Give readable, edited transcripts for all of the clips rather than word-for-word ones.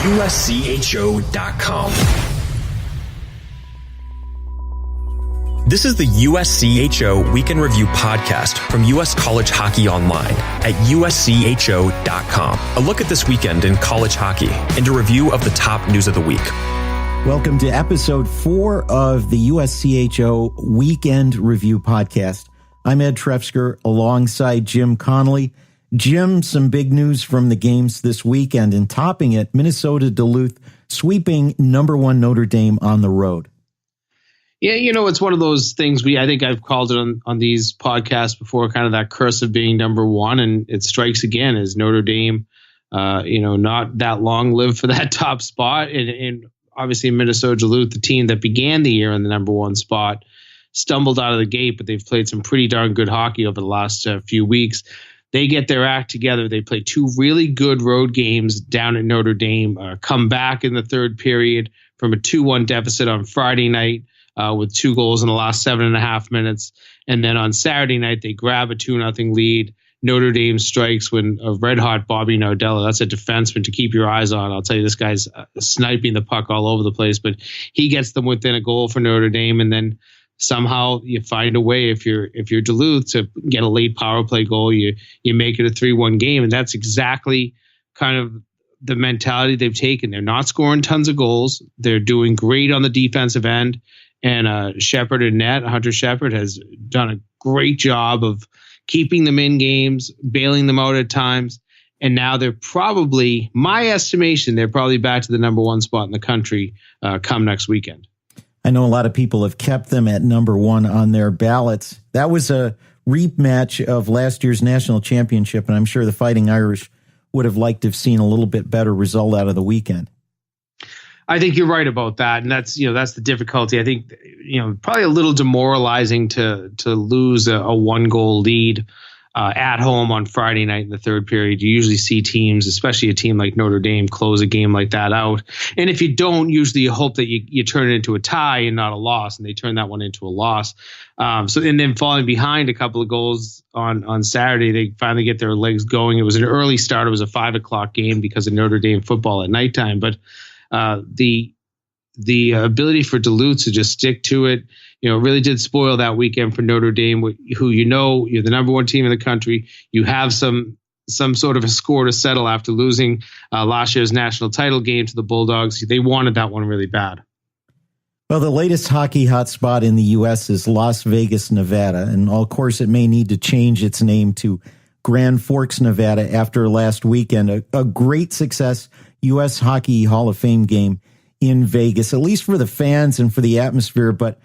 USCHO.com. This is the USCHO Week in Review podcast from U.S. College Hockey Online at USCHO.com. A look at this weekend in college hockey and a review of the top news of the week. Welcome to episode 4 of the USCHO Weekend Review podcast. I'm Ed Trefzger alongside Jim Connelly. Jim, some big news from the games this weekend, and topping it, Minnesota Duluth sweeping number 1 Notre Dame on the road. Yeah, you know, it's one of those things I think I've called it on these podcasts before, kind of that curse of being number 1, and it strikes again as Notre Dame, not that long lived for that top spot. And obviously Minnesota Duluth, the team that began the year in the number 1 spot, stumbled out of the gate, but they've played some pretty darn good hockey over the last few weeks. They get their act together. They play 2 really good road games down at Notre Dame, come back in the third period from a 2-1 deficit on Friday night, with 2 goals in the last 7.5 minutes. And then on Saturday night, they grab a 2-0 lead. Notre Dame strikes when a red-hot Bobby Nardella, that's a defenseman to keep your eyes on. I'll tell you, this guy's sniping the puck all over the place, but he gets them within a goal for Notre Dame. And then somehow you find a way, if you're Duluth, to get a late power play goal. You make it a 3-1 game. And that's exactly kind of the mentality they've taken. They're not scoring tons of goals. They're doing great on the defensive end. And Shepard and net, Hunter Shepard, has done a great job of keeping them in games, bailing them out at times. And now they're probably, my estimation, they're probably back to the number 1 spot in the country come next weekend. I know a lot of people have kept them at number 1 on their ballots. That was a rematch of last year's national championship, and I'm sure the Fighting Irish would have liked to have seen a little bit better result out of the weekend. I think you're right about that, and that's the difficulty. I think probably a little demoralizing to lose a 1-goal lead at home on Friday night in the third period. You usually see teams, especially a team like Notre Dame, close a game like that out. And if you don't, usually you hope that you turn it into a tie and not a loss, and they turn that one into a loss. And then falling behind a couple of goals on Saturday, they finally get their legs going. It was an early start. It was a 5:00 game because of Notre Dame football at nighttime, but the ability for Duluth to just stick to it, really did spoil that weekend for Notre Dame, who you're the number 1 team in the country. You have some sort of a score to settle after losing last year's national title game to the Bulldogs. They wanted that one really bad. Well, the latest hockey hotspot in the U.S. is Las Vegas, Nevada, and of course it may need to change its name to Grand Forks, Nevada after last weekend. A great success U.S. Hockey Hall of Fame game in Vegas, at least for the fans and for the atmosphere. But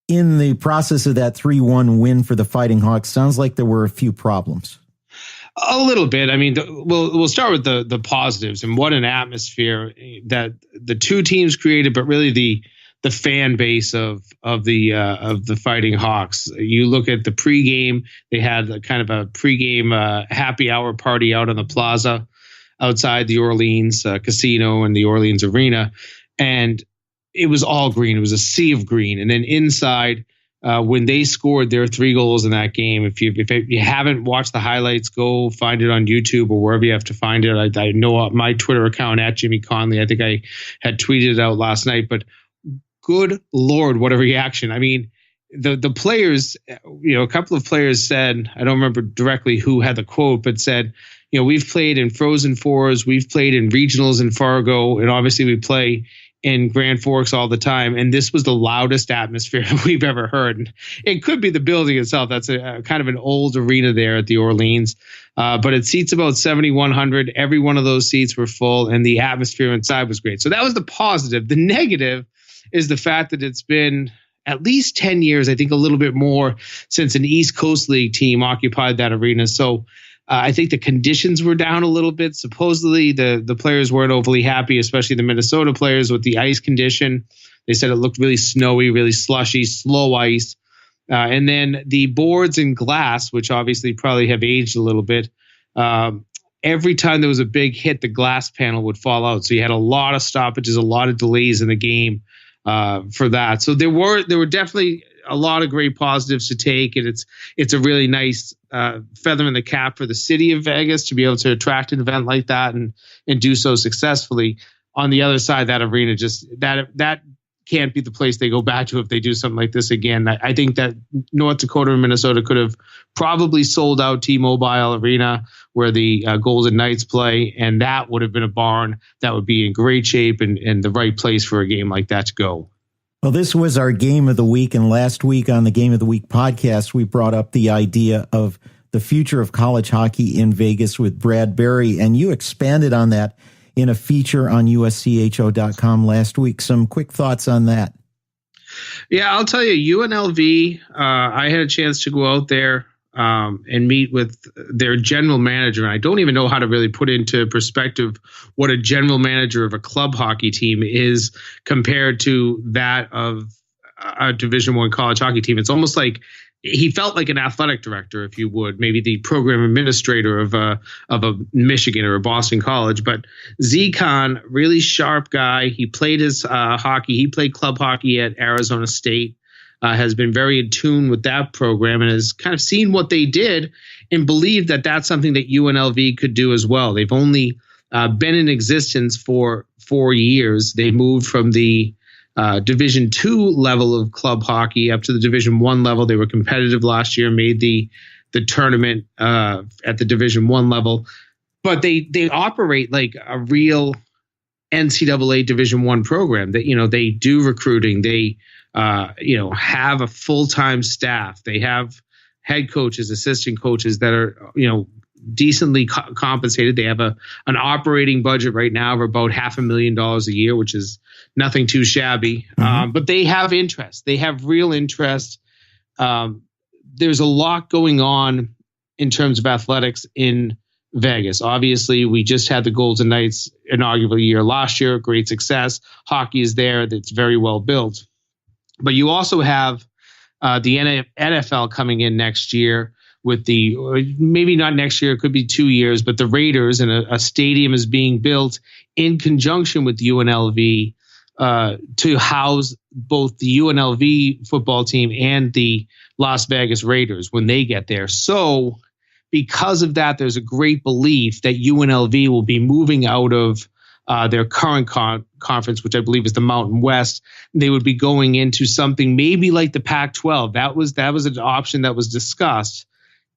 in the process of that 3-1 win for the Fighting Hawks, sounds like there were a few problems. A little bit. I mean, we'll start with the positives, and what an atmosphere that the 2 teams created, but really the fan base of the Fighting Hawks. You look at the pregame; they had kind of a pregame happy hour party out on the plaza outside the Orleans casino and the Orleans arena, and it was all green. It was a sea of green. And then inside, when they scored their 3 goals in that game, if you haven't watched the highlights, go find it on YouTube or wherever you have to find it. I know my Twitter account at Jimmy Conley, I think I had tweeted it out last night, but good Lord, what a reaction. I mean, the players, a couple of players said, I don't remember directly who had the quote, but said, we've played in Frozen Fours, we've played in regionals in Fargo, and obviously we play in Grand Forks all the time, and this was the loudest atmosphere we've ever heard. And it could be the building itself. That's a kind of an old arena there at the Orleans, but it seats about 7,100. Every one of those seats were full, and the atmosphere inside was great. So that was the positive. The negative is the fact that it's been at least 10 years, I think a little bit more, since an East Coast League team occupied that arena. So I think the conditions were down a little bit. Supposedly, the players weren't overly happy, especially the Minnesota players, with the ice condition. They said it looked really snowy, really slushy, slow ice. And then the boards and glass, which obviously probably have aged a little bit. Every time there was a big hit, the glass panel would fall out. So you had a lot of stoppages, a lot of delays in the game for that. So there were definitely a lot of great positives to take, and it's a really nice feather in the cap for the city of Vegas to be able to attract an event like that and do so successfully. On the other side, that arena just that can't be the place they go back to if they do something like this again. I think that North Dakota and Minnesota could have probably sold out T-Mobile Arena where the Golden Knights play, and that would have been a barn that would be in great shape and the right place for a game like that to go. Well, this was our Game of the Week, and last week on the Game of the Week podcast, we brought up the idea of the future of college hockey in Vegas with Brad Berry, and you expanded on that in a feature on USCHO.com last week. Some quick thoughts on that. Yeah, I'll tell you, UNLV, I had a chance to go out there and meet with their general manager. And I don't even know how to really put into perspective what a general manager of a club hockey team is compared to that of a Division I college hockey team. It's almost like he felt like an athletic director, if you would, maybe the program administrator of a Michigan or a Boston college. But Z-Con, really sharp guy. He played his hockey. He played club hockey at Arizona State, has been very in tune with that program and has kind of seen what they did and believed that that's something that UNLV could do as well. They've only been in existence for 4 years. They moved from the Division II level of club hockey up to the Division I level. They were competitive last year, made the tournament at the Division I level, but they operate like a real NCAA Division I program. That they do recruiting. They have a full-time staff. They have head coaches, assistant coaches that are decently compensated. They have an operating budget right now of about $500,000 a year, which is nothing too shabby. But they have interest. They have real interest. There's a lot going on in terms of athletics in Vegas. Obviously, we just had the Golden Knights inaugural year last year. Great success. Hockey is there. That's very well built. But you also have the NFL coming in next year with maybe not next year, it could be 2 years, but the Raiders, and a stadium is being built in conjunction with UNLV to house both the UNLV football team and the Las Vegas Raiders when they get there. So because of that, there's a great belief that UNLV will be moving out of their current conference, which I believe is the Mountain West. They would be going into something maybe like the Pac-12. That was an option that was discussed.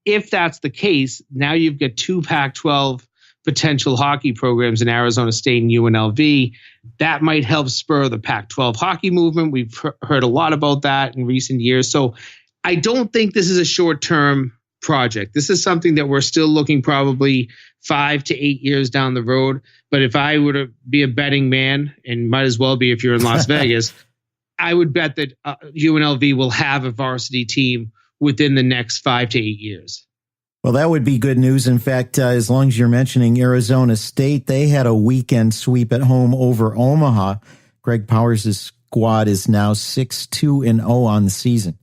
If that's the case, now you've got two Pac-12 potential hockey programs in Arizona State and UNLV. That might help spur the Pac-12 hockey movement. We've heard a lot about that in recent years. So I don't think this is a short-term project. This is something that we're still looking probably 5 to 8 years down the road. But if I were to be a betting man, and might as well be if you're in Las Vegas, I would bet that UNLV will have a varsity team within the next 5 to 8 years. Well, that would be good news. In fact, as long as you're mentioning Arizona State, they had a weekend sweep at home over Omaha. Greg Powers' squad is now 6-2-0 on the season.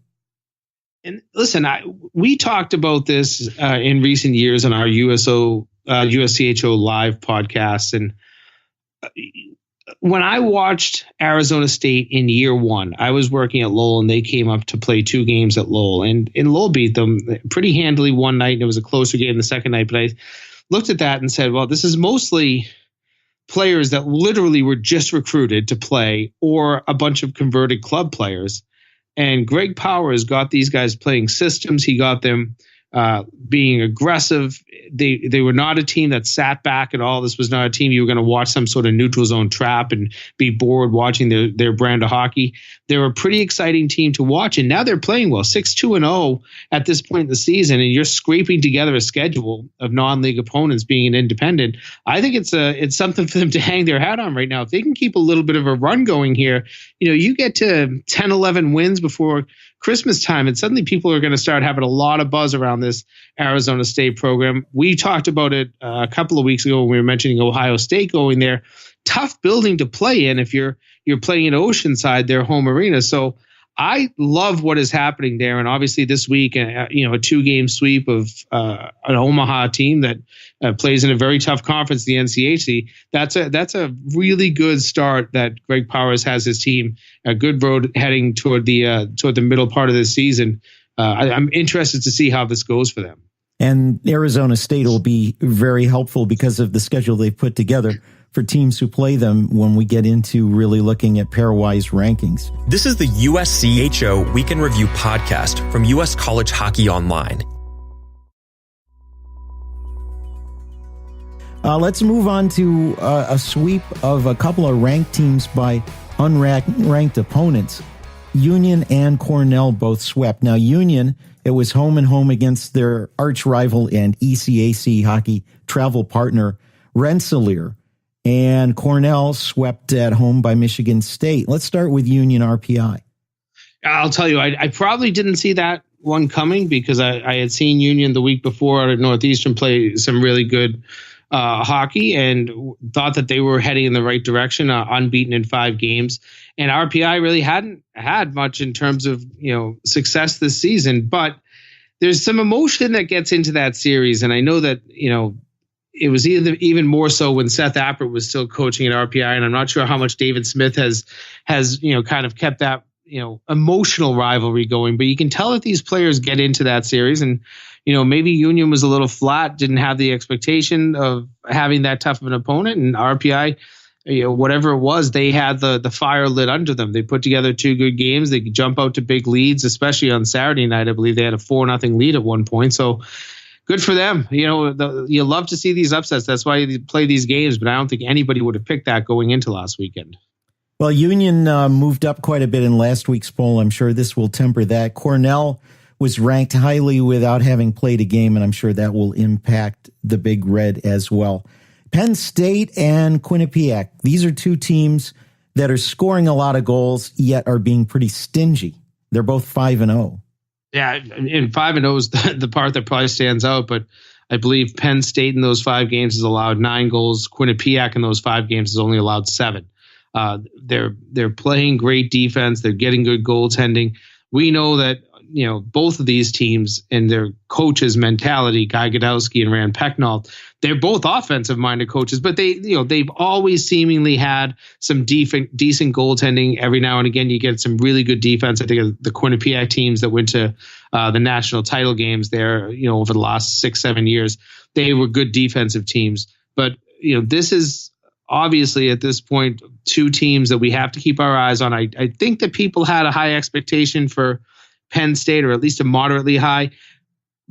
And listen, we talked about this in recent years on our USCHO live podcasts. And when I watched Arizona State in year one, I was working at Lowell and they came up to play 2 games at Lowell. And Lowell beat them pretty handily one night, and it was a closer game the second night. But I looked at that and said, well, this is mostly players that literally were just recruited to play, or a bunch of converted club players. And Greg Powers got these guys playing systems. He got them being aggressive. They were not a team that sat back at all. This was not a team you were going to watch some sort of neutral zone trap and be bored watching their brand of hockey. They were a pretty exciting team to watch, and now they're playing well, 6-2-0 at this point in the season, and you're scraping together a schedule of non-league opponents being an independent. I think it's something for them to hang their hat on right now. If they can keep a little bit of a run going here, you get to 10, 11 wins before Christmas time, and suddenly people are going to start having a lot of buzz around this Arizona State program. We talked about it a couple of weeks ago when we were mentioning Ohio State going there. Tough building to play in if you're playing in Oceanside, their home arena. So I love what is happening there. And obviously this week, a 2-game sweep of an Omaha team that plays in a very tough conference, the NCHC. That's a really good start that Greg Powers has his team. A good road heading toward the middle part of this season. I'm interested to see how this goes for them. And Arizona State will be very helpful because of the schedule they've put together for teams who play them when we get into really looking at pairwise rankings. This is the USCHO Week in Review podcast from US College Hockey Online. Let's move on to a sweep of a couple of ranked teams by unranked opponents. Union and Cornell both swept. Now, Union, it was home and home against their arch rival and ECAC hockey travel partner, Rensselaer. And Cornell swept at home by Michigan State. Let's start with Union RPI. I'll tell you, I probably didn't see that one coming because I had seen Union the week before out at Northeastern play some really good hockey and thought that they were heading in the right direction, unbeaten in 5 games. And RPI really hadn't had much in terms of success this season. But there's some emotion that gets into that series, and I know that it was even more so when Seth Appert was still coaching at RPI, and I'm not sure how much David Smith has kind of kept that emotional rivalry going. But you can tell that these players get into that series, and maybe Union was a little flat, didn't have the expectation of having that tough of an opponent, and RPI, whatever it was, they had the fire lit under them. They put together 2 good games. They could jump out to big leads, especially on Saturday night. I believe they had a 4-0 lead at one point. So good for them. You love to see these upsets. That's why you play these games, but I don't think anybody would have picked that going into last weekend. Well, Union moved up quite a bit in last week's poll. I'm sure this will temper that. Cornell was ranked highly without having played a game, and I'm sure that will impact the Big Red as well. Penn State and Quinnipiac. These are 2 teams that are scoring a lot of goals, yet are being pretty stingy. They're both 5-0. Yeah, and 5-0 is the part that probably stands out. But I believe Penn State in those 5 games has allowed 9 goals. Quinnipiac in those 5 games has only allowed 7. They're playing great defense. They're getting good goaltending. We know that both of these teams and their coaches' mentality, Guy Godowski and Rand Pecknold, they're both offensive-minded coaches, but they've always seemingly had some decent goaltending. Every now and again, you get some really good defense. I think of the Quinnipiac teams that went to the national title games there, over the last 6-7 years, they were good defensive teams. But this is obviously at this point 2 teams that we have to keep our eyes on. I think that people had a high expectation for Penn State, or at least a moderately high.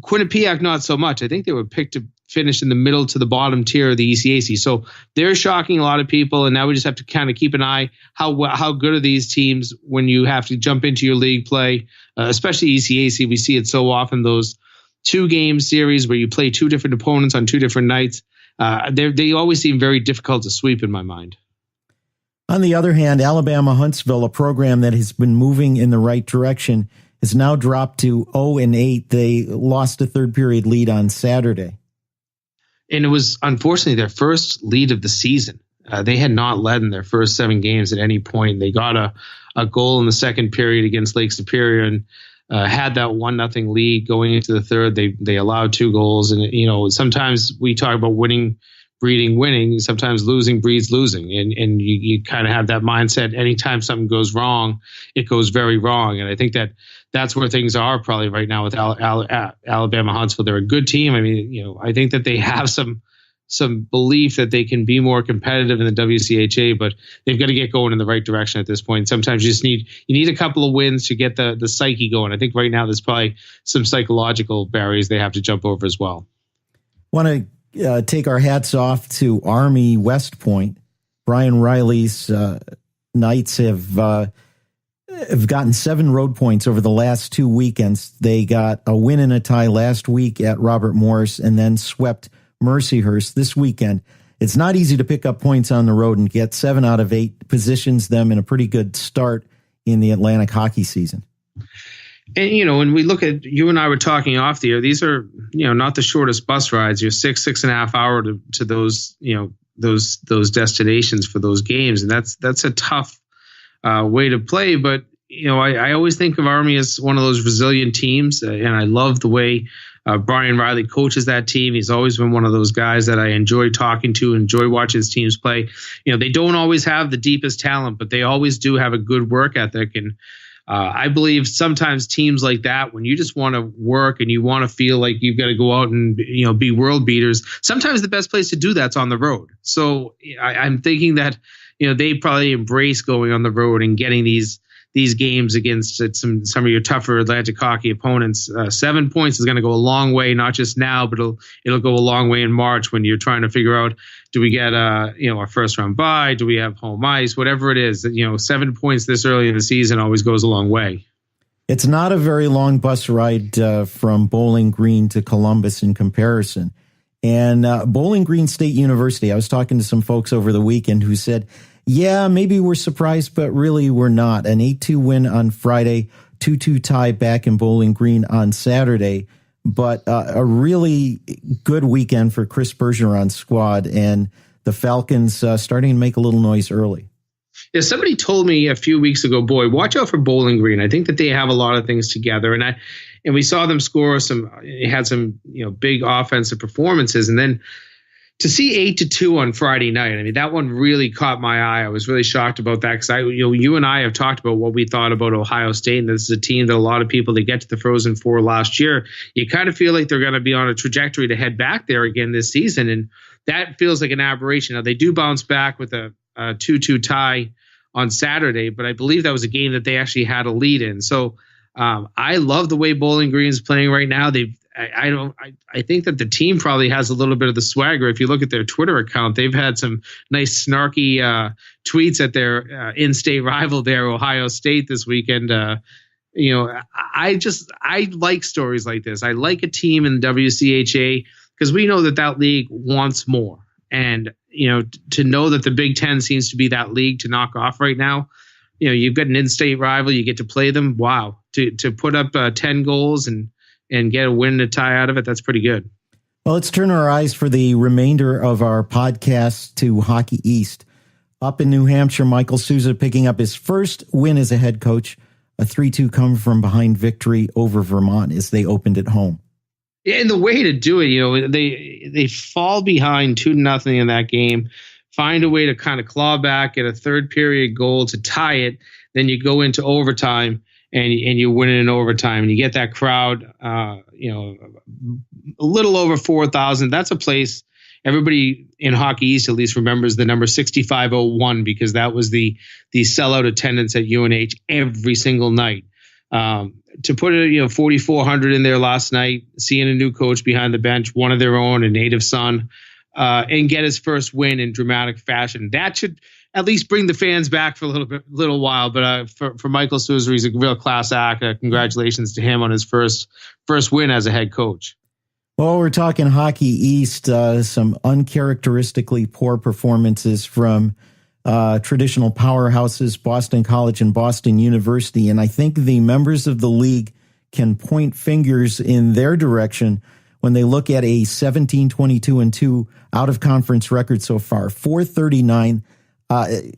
Quinnipiac, not so much. I think they were picked to finish in the middle to the bottom tier of the ECAC. So they're shocking a lot of people, and now we just have to kind of keep an eye how good are these teams when you have to jump into your league play, especially ECAC. We see it so often, those 2-game series where you play 2 different opponents on 2 different nights. They always seem very difficult to sweep in my mind. On the other hand, Alabama-Huntsville, a program that has been moving in the right direction, has now dropped to 0-8. They lost a 3rd-period lead on Saturday. And it was, unfortunately, their first lead of the season. They had not led in their first 7 games at any point. They got a goal in the 2nd period against Lake Superior and had that 1-0 lead going into the 3rd. They allowed 2 goals. And, sometimes we talk about winning breeding winning. Sometimes losing breeds losing. And you kind of have that mindset. Anytime something goes wrong, it goes very wrong. And I think that's where things are probably right now with Alabama-Huntsville. They're a good team. I mean, I think that they have some belief that they can be more competitive in the WCHA, but they've got to get going in the right direction at this point. Sometimes you just need a couple of wins to get the psyche going. I think right now there's probably some psychological barriers they have to jump over as well. Want to take our hats off to Army West Point. Brian Riley's Knights have gotten 7 road points over the last 2 weekends. They got a win and a tie last week at Robert Morris and then swept Mercyhurst this weekend. It's not easy to pick up points on the road, and get 7 out of 8 positions them in a pretty good start in the Atlantic hockey season. And, when we look at, you and I were talking off the air, these are, not the shortest bus rides. You're 6.5 hours to those, those destinations for those games. And that's a tough way to play. But, I always think of Army as one of those resilient teams, and I love the way Brian Riley coaches that team. He's always been one of those guys that I enjoy talking to, enjoy watching his teams play. They don't always have the deepest talent, but they always do have a good work ethic. And I believe sometimes teams like that, when you just want to work and you want to feel like you've got to go out and be world beaters, sometimes the best place to do that's on the road. So I'm thinking that they probably embrace going on the road and getting these games against some of your tougher Atlantic hockey opponents. 7 points is going to go a long way, not just now, but it'll go a long way in March when you're trying to figure out, do we get our first round bye? Do we have home ice? Whatever it is, 7 points this early in the season always goes a long way. It's not a very long bus ride from Bowling Green to Columbus in comparison. And Bowling Green State University, I was talking to some folks over the weekend who said, yeah, maybe we're surprised, but really we're not. An 8-2 win on Friday, 2-2 tie back in Bowling Green on Saturday, but a really good weekend for Chris Bergeron's squad, and the Falcons starting to make a little noise early. Yeah, somebody told me a few weeks ago, boy, watch out for Bowling Green. I think that they have a lot of things together, and we saw them score some big offensive performances, and then to see 8-2 on Friday night, I mean, that one really caught my eye. I was really shocked about that because you and I have talked about what we thought about Ohio State, and this is a team that a lot of people that get to the Frozen Four last year, you kind of feel like they're going to be on a trajectory to head back there again this season, and that feels like an aberration. Now, they do bounce back with a 2-2 tie on Saturday, but I believe that was a game that they actually had a lead in. So I love the way Bowling Green is playing right now. I think that the team probably has a little bit of the swagger. If you look at their Twitter account, they've had some nice snarky tweets at their in-state rival there, Ohio State, this weekend. I like stories like this. I like a team in the WCHA because we know that league wants more. And, to know that the Big Ten seems to be that league to knock off right now, you've got an in-state rival, you get to play them. Wow. To put up 10 goals and get a win and a tie out of it, that's pretty good. Well, let's turn our eyes for the remainder of our podcast to Hockey East. Up in New Hampshire, Michael Souza picking up his first win as a head coach, a 3-2 come from behind victory over Vermont as they opened at home. Yeah, and the way to do it, they fall behind 2-0 in that game, find a way to kind of claw back, get a third period goal to tie it, then you go into overtime and you win it in overtime, and you get that crowd, a little over 4,000. That's a place everybody in Hockey East at least remembers the number 6501 because that was the sellout attendance at UNH every single night. To put it, 4,400 in there last night, seeing a new coach behind the bench, one of their own, a native son, and get his first win in dramatic fashion. That should at least bring the fans back for a little while. But for Michael Souza, he's a real class act. Congratulations to him on his first win as a head coach. Well, we're talking Hockey East, some uncharacteristically poor performances from traditional powerhouses, Boston College and Boston University. And I think the members of the league can point fingers in their direction when they look at a 17-22-2 out-of-conference record so far, 439.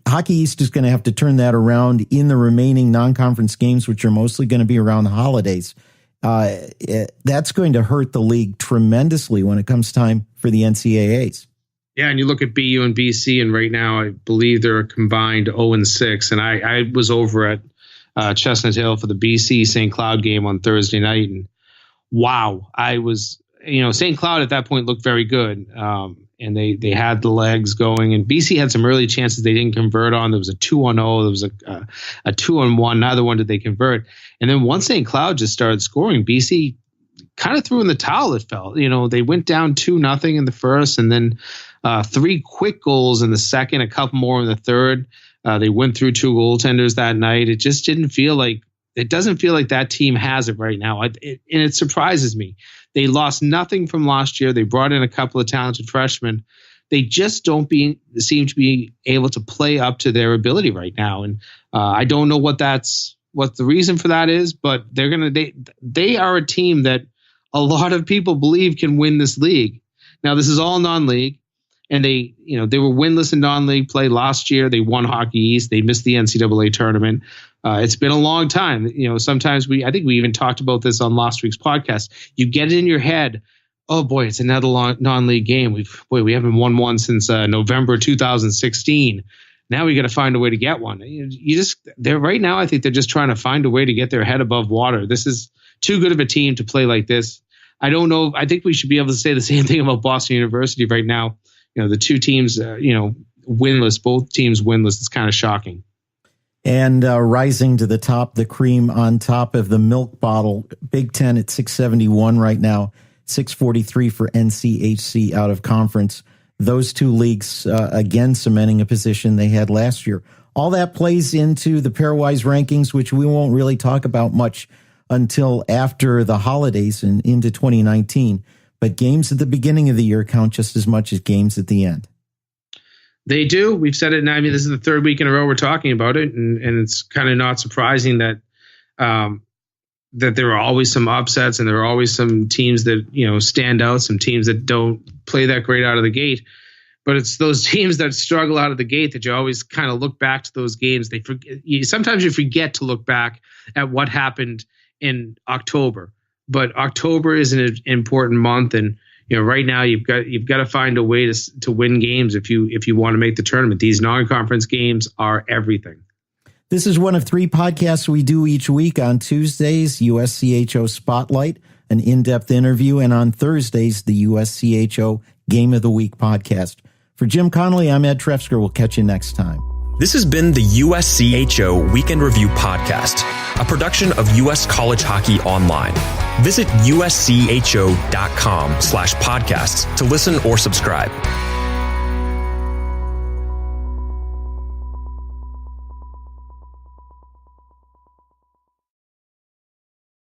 Hockey East is going to have to turn that around in the remaining non-conference games, which are mostly going to be around the holidays. That's going to hurt the league tremendously when it comes time for the NCAAs. Yeah, and you look at BU and BC, and right now I believe they're a combined 0-6. And I was over at Chestnut Hill for the BC St. Cloud game on Thursday night, and wow, I was, St. Cloud at that point looked very good. And they had the legs going, and BC had some early chances they didn't convert on. There was a 2-0, there was a 2-1. Neither one did they convert. And then once St. Cloud just started scoring, BC kind of threw in the towel. It felt, they went down 2-0 in the first, and then 3 quick goals in the second, a couple more in the third. They went through 2 goaltenders that night. It just doesn't feel like that team has it right now. And it surprises me. They lost nothing from last year. They brought in a couple of talented freshmen. They just don't seem to be able to play up to their ability right now. And I don't know what the reason for that is, but they are a team that a lot of people believe can win this league. Now, this is all non-league. and they were winless in non-league play last year. They won Hockey East. They missed the NCAA tournament. It's been a long time. Sometimes I think we even talked about this on last week's podcast. You get it in your head, oh boy, it's another non-league game. We haven't won one since November 2016. Now we got to find a way to get one. They're right now. I think they're just trying to find a way to get their head above water. This is too good of a team to play like this. I don't know. I think we should be able to say the same thing about Boston University right now. The two teams, winless, both teams winless. It's kind of shocking. And rising to the top, the cream on top of the milk bottle, Big Ten at 671 right now, 643 for NCHC out of conference. Those two leagues, again, cementing a position they had last year. All that plays into the pairwise rankings, which we won't really talk about much until after the holidays and into 2019. But games at the beginning of the year count just as much as games at the end. They do. We've said it now. I mean, this is the third week in a row we're talking about it, and it's kind of not surprising that that there are always some upsets and there are always some teams that stand out, some teams that don't play that great out of the gate. But it's those teams that struggle out of the gate that you always kind of look back to those games. Sometimes you forget to look back at what happened in October, but October is an important month, and right now you've got to find a way to win games if you want to make the tournament. These non-conference games are everything. This is one of three podcasts we do each week. On Tuesdays, USCHO Spotlight, an in-depth interview, and on Thursdays, the USCHO Game of the Week podcast. For Jim Connelly, I'm Ed Trefzger. We'll catch you next time. This has been the USCHO Weekend Review Podcast, a production of U.S. College Hockey Online. Visit uscho.com/podcasts to listen or subscribe.